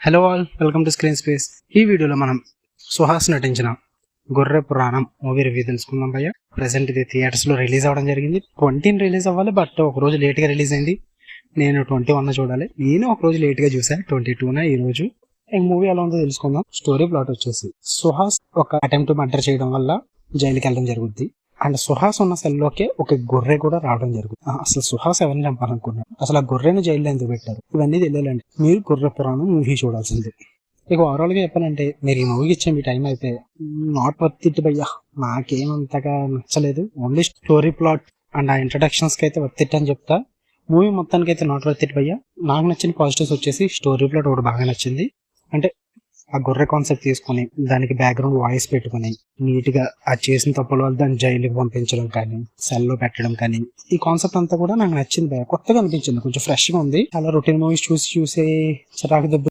Hello all, welcome to screen space. ఈ వీడియోలో మనం సుహాస్ నటించిన గొర్రె పురాణం మూవీ రివ్యూ తెలుసుకుందాం భయ్య. ప్రెసెంట్ ఇది థియేటర్స్ లో రిలీజ్ అవ్వడం జరిగింది. 20 రిలీజ్ అవ్వాలి, బట్ ఒక రోజు లేట్ గా రిలీజ్ అయింది. నేను 21 చూడాలి. నేను ఒక రోజు లేట్ గా చూసాను, 22 ఈ రోజు. ఈ మూవీ ఎలా ఉందో తెలుసుకుందాం. స్టోరీ ప్లాట్ వచ్చేసి సుహాస్ ఒక అటెంప్ట్ మర్డర్ చేయడం వల్ల జైలుకి వెళ్ళడం జరుగుద్ది. అండ్ సుహాస్ ఉన్న సెల్లోకే ఒక గొర్రె కూడా రావడం జరుగుతుంది. అసలు సుహాస్ ఎవరిని చంపాలనుకున్నారు, అసలు ఆ గొర్రెని జైల్లో ఎందుకు పెట్టారు, ఇవన్నీ తెలియాలంటే మీరు గొర్రె పురాణం మూవీ చూడాల్సిందే. ఇక ఓవరాల్ గా చెప్పాలంటే మీరు ఈ మూవీకి ఇచ్చే మీ టైం అయితే నాట్ వర్త్ ఇట్ భయ్యా. నాకేమంతగా నచ్చలేదు. ఓన్లీ స్టోరీ ప్లాట్ అండ్ ఆ ఇంట్రడక్షన్స్ కి అయితే వర్త్ ఇట్ అని చెప్తా. మూవీ మొత్తానికి అయితే నాట్ వర్త్ ఇట్ భయ్యా. నాకు నచ్చిన పాజిటివ్స్ వచ్చేసి స్టోరీ ప్లాట్ ఒకటి బాగా నచ్చింది. అంటే ఆ గొర్రె కాన్సెప్ట్ తీసుకుని దానికి బ్యాక్గ్రౌండ్ వాయిస్ పెట్టుకుని నీట్ గా ఆ చేసిన తప్పుల వల్ల దాన్ని జైలుకి పంపించడం కానీ సెల్లో పెట్టడం కానీ ఈ కాన్సెప్ట్ అంతా కూడా నాకు నచ్చింది భయ్యా. కొత్తగా అనిపించింది, కొంచెం ఫ్రెష్ గా ఉంది. చాలా రొటీన్ మూవీస్ చూసి చిరాకు దెబ్బ